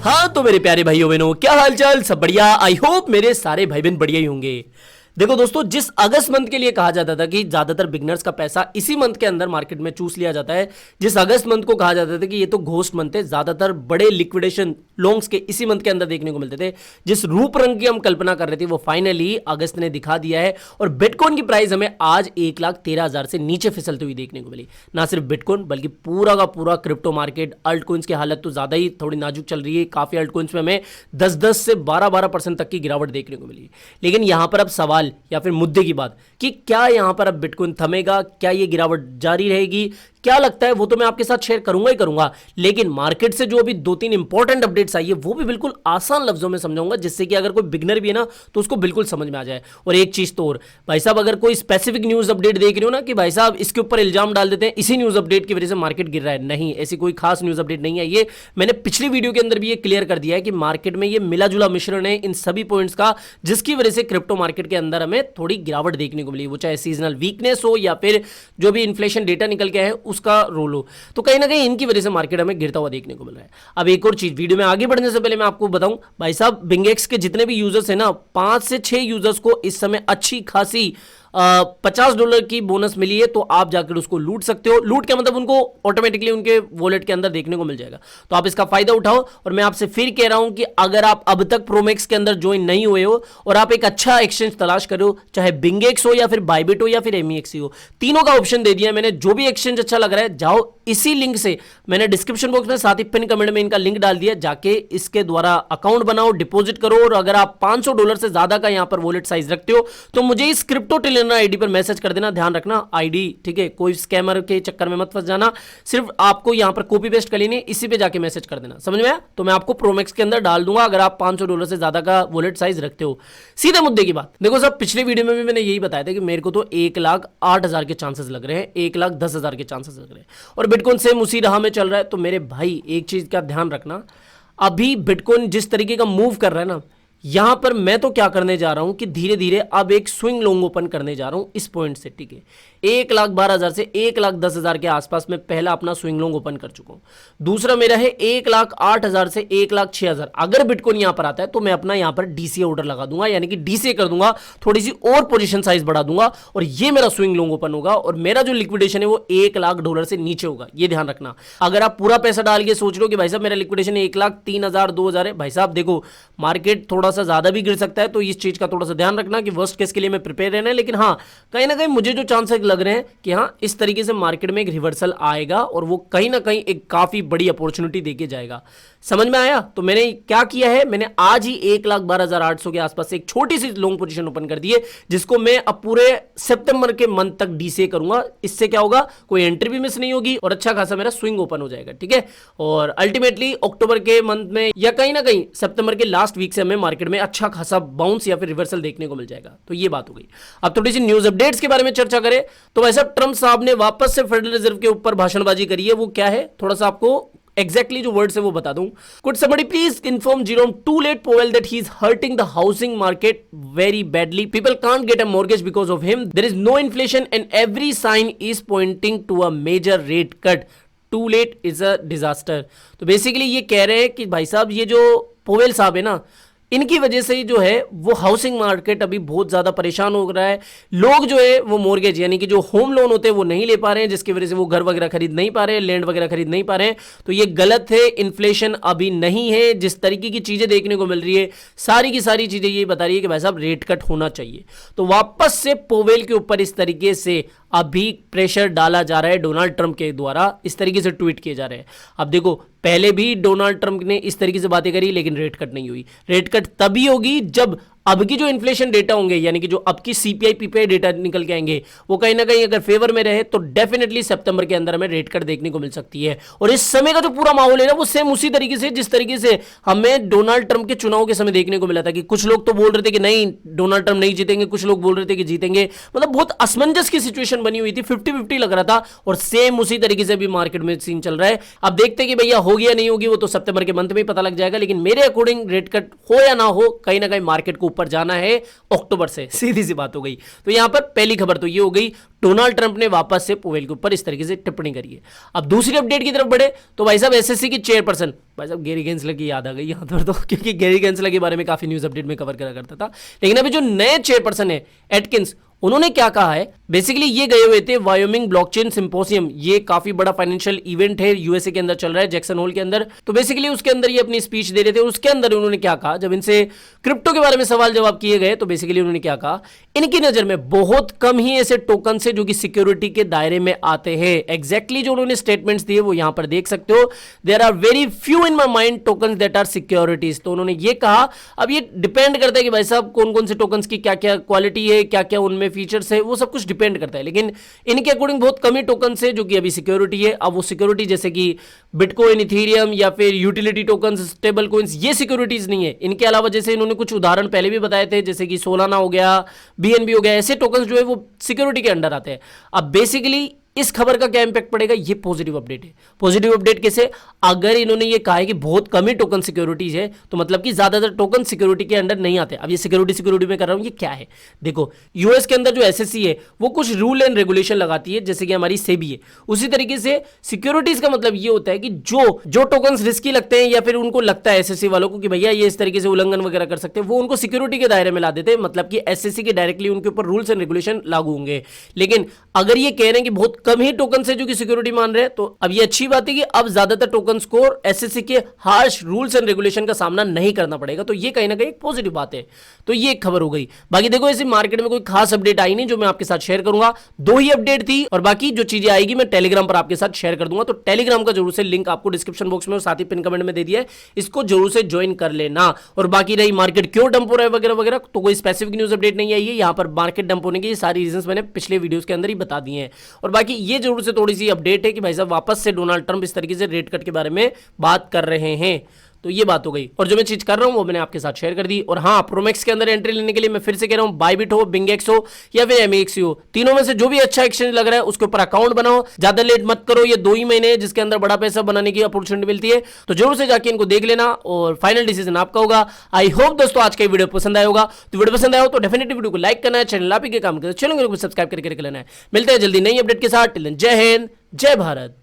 हाँ तो मेरे प्यारे भाइयों बहनों, क्या हालचाल? सब बढ़िया। आई होप मेरे सारे भाई बहन बढ़िया ही होंगे। देखो दोस्तों, जिस अगस्त मंथ के लिए कहा जाता था कि ज्यादातर बिगनर्स का पैसा इसी मंथ के अंदर मार्केट में चूस लिया जाता है, जिस अगस्त मंथ को कहा जाता था कि ये तो घोस्ट मंथ है, ज्यादातर बड़े लिक्विडेशन लॉन्ग्स के इसी मंथ के अंदर देखने को मिलते थे, जिस रूप रंग की हम कल्पना कर रहे थे वो फाइनली अगस्त ने दिखा दिया है। और बिटकॉइन की प्राइस हमें आज 1,13,000 से नीचे फिसलती हुई देखने को मिली। ना सिर्फ बिटकॉइन बल्कि पूरा का पूरा क्रिप्टो मार्केट, अल्ट कॉइन्स की हालत तो ज्यादा ही थोड़ी नाजुक चल रही है। काफी अल्ट कॉइन्स में हमें 10-10 से 12-12% तक की गिरावट देखने को मिली। लेकिन यहां पर अब सवाल या फिर मुद्दे की बात कि क्या यहां पर अब बिटकॉइन थमेगा, क्या ये गिरावट जारी रहेगी, क्या लगता है वो तो मैं आपके साथ शेयर करूंगा ही करूंगा। लेकिन मार्केट से जो अभी 2-3 इंपॉर्टेंट अपडेट्स आई है वो भी बिल्कुल आसान लफ्जों में समझाऊंगा, जिससे कि अगर कोई बिगनर भी है ना तो उसको बिल्कुल समझ में आ जाए। और एक चीज तो और भाई साहब, अगर कोई स्पेसिफिक न्यूज अपडेट देख रहे हो ना कि भाई साहब इसके ऊपर इल्जाम डाल देते हैं इसी न्यूज अपडेट की वजह से मार्केट गिर रहा है, नहीं, ऐसी कोई खास न्यूज अपडेट नहीं है। ये मैंने पिछली वीडियो के अंदर भी ये क्लियर कर दिया है कि मार्केट में ये मिला जुला मिश्रण है इन सभी पॉइंट्स का, जिसकी वजह से क्रिप्टो मार्केट के अंदर हमें थोड़ी गिरावट देखने को मिली, वो चाहे सीजनल वीकनेस हो या फिर जो भी इन्फ्लेशन डेटा निकल के है उसका रोल हो। तो कहीं ना कहीं इनकी वजह से मार्केट हमें गिरता हुआ देखने को मिल रहा है। अब एक और चीज, वीडियो में आगे बढ़ने से पहले मैं आपको बताऊं भाई साहब, बिंगेक्स के जितने भी यूजर्स हैं ना, 5 से 6 यूजर्स को इस समय अच्छी खासी $50 की बोनस मिली है, तो आप जाकर उसको लूट सकते हो। लूट क्या मतलब, उनको ऑटोमेटिकली उनके वॉलेट के अंदर देखने को मिल जाएगा, तो आप इसका फायदा उठाओ। और मैं आपसे फिर कह रहा हूं कि अगर आप अब तक प्रोमेक्स के अंदर ज्वाइन नहीं हुए हो और आप एक अच्छा एक्सचेंज तलाश करो, चाहे बिंगेक्स हो या फिर बाइबिट हो या फिर एमईएक्स हो, तीनों का ऑप्शन दे दिया मैंने। जो भी एक्सचेंज अच्छा लग रहा है जाओ इसी लिंक से, मैंने डिस्क्रिप्शन बॉक्स में साथ ही पिन कमेंट में इनका लिंक डाल दिया, जाके इसके द्वारा अकाउंट बनाओ, डिपॉजिट करो। और अगर आप $500 से ज्यादा का यहां पर वॉलेट साइज रखते हो तो मुझे इस क्रिप्टो ट्रिलियनर आईडी पर मैसेज कर देना। ध्यान रखना आईडी, ठीक है, कोई स्कैमर के चक्कर में मत फंस जाना। सिर्फ आपको यहां पर कॉपी पेस्ट कर लेनी, इसी पे जाके मैसेज कर देना, समझ में आया? तो मैं आपको प्रोमैक्स के अंदर डाल दूंगा अगर आप $500 से ज्यादा का वॉलेट साइज रखते हो। सीधे मुद्दे की बात देखो साहब, पिछले वीडियो में भी मैंने यही बताया था कि मेरे को तो 1,08,000 के चांसेस लग रहे हैं, 1,10,000 के चांसेस लग रहे हैं, और बिटकॉइन सेम उसी राह में चल रहा है। तो मेरे भाई एक चीज का ध्यान रखना, अभी बिटकॉइन जिस तरीके का मूव कर रहा है ना, यहां पर मैं तो क्या करने जा रहा हूं कि धीरे धीरे अब एक स्विंग लॉन्ग ओपन करने जा रहा हूं इस पॉइंट से, ठीक है। 1,12,000 से 1,10,000 के आसपास में पहला अपना स्विंग लॉन्ग ओपन कर चुका हूं। दूसरा मेरा है 1,08,000 से 1,06,000। अगर बिटकॉइन यहां पर आता है तो मैं अपना यहां पर डीसीए ऑर्डर लगा दूंगा, यानी कि डीसीए कर दूंगा, थोड़ी सी और पोजीशन साइज बढ़ा दूंगा, और ये मेरा स्विंग लॉन्ग ओपन होगा। और मेरा जो लिक्विडेशन है वो $1,00,000 से नीचे होगा, ये ध्यान रखना। अगर आप पूरा पैसा डाल के सोच रहे हो कि भाई साहब मेरा लिक्विडेशन 1,03,000 2,000 है, भाई साहब देखो मार्केट थोड़ा सा ज्यादा भी गिर सकता है, तो इस चीज का थोड़ा सा ध्यान रखना कि वर्स्ट केस के लिए मैं प्रिपेयर रहना है। लेकिन हाँ, कहीं ना कहीं मुझे जो चांसेस लग रहे हैं कि हाँ इस तरीके से मार्केट में एक रिवर्सल आएगा और वो कहीं ना कहीं एक काफी बड़ी अपॉर्चुनिटी देके जाएगा। समझ में आया? तो मैंने क्या किया है, मैंने आज ही 1,12,800 के आसपास से एक छोटी सी लॉन्ग पोजीशन ओपन कर दी है, जिसको मैं अब पूरे सितंबर के मंथ तक डीसीए करूंगा। इससे क्या होगा, कोई एंट्री भी मिस नहीं होगी और अच्छा खासा मेरा स्विंग ओपन हो जाएगा, ठीक है। और अल्टीमेटली अक्टूबर के मंथ में या कहीं ना कहीं सितंबर के लास्ट वीक से हमें मार्केट में अच्छा खासा बाउंस या फिर रिवर्सल देखने को मिल जाएगा। तो ये बात हो गई। अब थोड़ी सी न्यूज अपडेट्स के बारे में चर्चा करें तो वैसे ट्रंप साहब ने वापस से फेडरल रिजर्व के ऊपर भाषणबाजी करी है। वो क्या है, थोड़ा सा आपको exactly जो वर्ड्स है वो बता दूं। Could somebody please inform Jerome Powell that he is hurting the housing market very badly? People can't get a mortgage because of him. There is no inflation and every sign is pointing to a major rate cut. Too late is a disaster. तो basically ये कह रहे हैं कि भाई साहब ये जो पोवेल साहब है ना, इनकी वजह से जो है वो हाउसिंग मार्केट अभी बहुत ज़्यादा परेशान हो रहा है। लोग जो है वो मॉर्गेज यानी कि जो होम लोन होते हैं वो नहीं ले पा रहे हैं, जिसकी वजह से वो घर वगैरह खरीद नहीं पा रहे हैं, लैंड वगैरह खरीद नहीं पा रहे हैं। तो ये गलत है, इन्फ्लेशन अभी नहीं है। जिस तरीके की चीज़ें देखने को मिल रही है, सारी की सारी चीज़ें ये बता रही है कि भाई साहब रेट कट होना चाहिए। तो वापस से पोवेल के ऊपर इस तरीके से अभी प्रेशर डाला जा रहा है डोनाल्ड ट्रंप के द्वारा, इस तरीके से ट्वीट किए जा रहे हैं। अब देखो, पहले भी डोनाल्ड ट्रंप ने इस तरीके से बातें करी लेकिन रेट कट नहीं हुई। रेट कट तभी होगी जब अब की जो इन्फ्लेशन डेटा होंगे, यानी कि जो अब की सीपीआई पीपीआई डेटा निकल के आएंगे, वो कहीं ना कहीं अगर फेवर में रहे तो डेफिनेटली सितंबर के अंदर हमें रेट कट देखने को मिल सकती है। और इस समय का जो पूरा माहौल है ना, वो सेम उसी तरीके से जिस तरीके से हमें डोनाल्ड ट्रंप के चुनाव के समय देखने को मिला था कि कुछ लोग तो बोल रहे थे कि नहीं डोनाल्ड ट्रंप नहीं जीतेंगे, कुछ लोग बोल रहे थे कि जीतेंगे। मतलब बहुत असमंजस की सिचुएशन बनी हुई थी, 50-50 लग रहा था। और सेम उसी तरीके से भी मार्केट में सीन चल रहा है। अब देखते हैं कि भैया होगी या नहीं होगी, वो तो सितंबर के मंथ में ही पता लग जाएगा। लेकिन मेरे अकॉर्डिंग रेट कट हो या ना हो, कहीं ना कहीं मार्केट को ऊपर ऊपर जाना है अक्टूबर से, सीधी सी बात हो गई। तो यहां पर पहली खबर तो ये हो गई, डोनाल्ड ट्रंप ने वापस से पोवेल के ऊपर इस तरीके से टिप्पणी करी है। अब दूसरी अपडेट की तरफ बढ़े तो भाई साहब एसएससी की चेयरपर्सन, भाई साहब गैरी गेंसलर की याद आ गई यहां पर तो, क्योंकि गैरी गेंसलर के बारे में काफी न्यूज अपडेट में कवर करा करता था। लेकिन अभी जो नए चेयरपर्सन है एटकिंस, उन्होंने क्या कहा है, बेसिकली ये गए हुए थे वायोमिंग ब्लॉकचेन सिंपोसियम, ये काफी बड़ा फाइनेंशियल इवेंट है यूएसए के अंदर चल रहा है, जैक्सन होल के अंदर। तो बेसिकली उसके अंदर ये अपनी स्पीच दे रहे थे, उसके अंदर उन्होंने क्या कहा, जब इनसे क्रिप्टो के बारे में सवाल जवाब किए गए तो बेसिकली उन्होंने क्या कहा, इनकी नजर में बहुत कम ही ऐसे टोकन है जो कि सिक्योरिटी के दायरे में आते हैं। एग्जैक्टली जो उन्होंने स्टेटमेंट्स दिए वो यहां पर देख सकते हो, there are very few in my mind token that are securities. तो उन्होंने ये कहा, अब ये डिपेंड करता है कि भाई साहब कौन कौन से टोकन की क्या क्या क्वालिटी है, क्या क्या उनमें फीचर्स है, वो सब कुछ डिपेंड करता है। लेकिन इनके अकॉर्डिंग बहुत कम ही टोकन है जो कि अभी सिक्योरिटी है। अब वो सिक्योरिटी जैसे कि बिटकॉइन, इथेरियम या फिर यूटिलिटी टोकन, स्टेबल कॉइंस, ये सिक्योरिटीज नहीं है। इनके अलावा जैसे इन्होंने कुछ उदाहरण पहले भी बताए थे, जैसे कि सोलाना हो गया, बीएनबी हो गया, ऐसे टोकन जो है वो सिक्योरिटी के अंडर आते हैं। अब बेसिकली इस खबर का क्या इंपैक्ट पड़ेगा, ये पॉजिटिव अपडेट है। पॉजिटिव अपडेट कैसे, अगर इन्होंने ये कहा है कि बहुत कम ही टोकन सिक्योरिटीज है, तो मतलब कि ज्यादातर टोकन सिक्योरिटी के अंडर नहीं आते। अब ये सिक्योरिटी में कर रहा हूं, ये क्या है, देखो यूएस के अंदर जो एसएससी है वो कुछ रूल एंड रेगुलेशन लगाती है, जैसे कि हमारी सेबी है। उसी तरीके से सिक्योरिटीज का मतलब ये होता है कि जो टोकन रिस्की लगते हैं या फिर उनको लगता है एसएससी वालों को कि भैया ये इस तरीके से उल्लंघन वगैरह कर सकते हैं, वो उनको सिक्योरिटी के दायरे में ला देते हैं, मतलब कि एसएससी के डायरेक्टली उनके ऊपर रूल्स एंड रेगुलेशन लागू होंगे। लेकिन अगर ये कह रहे हैं कि बहुत कम ही टोकन से जो कि सिक्योरिटी मान रहे हैं, तो अब ये अच्छी बात है कि अब ज्यादातर टोकन्स को एसएससी के हार्श रूल्स एंड रेगुलेशन का सामना नहीं करना पड़ेगा। तो ये कहीं ना कहीं एक पॉजिटिव बात है। तो ये एक खबर हो गई। बाकी देखो ऐसे मार्केट में कोई खास अपडेट आई नहीं जो मैं आपके साथ शेयर करूंगा, 2 ही अपडेट थी, और बाकी जो चीजें आएगी मैं टेलीग्राम पर आपके साथ शेयर कर दूंगा। तो टेलीग्राम का जरूर से लिंक आपको डिस्क्रिप्शन बॉक्स में और साथ ही पिन कमेंट में दे दिया है, इसको जरूर से ज्वाइन कर लेना। और बाकी रही मार्केट क्यों डंप हो रहा है वगैरह वगैरह, तो कोई स्पेसिफिक न्यूज अपडेट नहीं आई है यहां पर। मार्केट डंप होने के सारी रीजंस मैंने पिछले वीडियोस के अंदर ही बता दिए हैं। और बाकी ये जरूर से थोड़ी सी अपडेट है कि भाई साहब वापस से डोनाल्ड ट्रंप इस तरीके से रेट कट के बारे में बात कर रहे हैं। तो ये बात हो गई, और जो मैं चीज कर रहा हूं वो मैंने आपके साथ शेयर कर दी। और हाँ, प्रोमैक्स के अंदर एंट्री लेने के लिए मैं फिर से कह रहा हूं, बायबिट हो, बिंगेक्स हो या फिर एमएक्स हो, तीनों में से जो भी अच्छा एक्सचेंज लग रहा है उसके ऊपर अकाउंट बनाओ, ज्यादा लेट मत करो। ये 2 ही महीने जिसके अंदर बड़ा पैसा बनाने की अपॉर्चुनिटी मिलती है, तो जरूर से जाके इनको देख लेना और फाइनल डिसीजन आपका होगा। आई होप दोस्तों आज का वीडियो पसंद आया होगा। तो वीडियो पसंद आया हो तो डेफिनेटली वीडियो को लाइक करना है, चैनल आप ही के काम करना है, चैनल को सब्सक्राइब करके रख लेना है। मिलते हैं जल्दी नई अपडेट के साथ। टिल देन जय हिंद, जय भारत।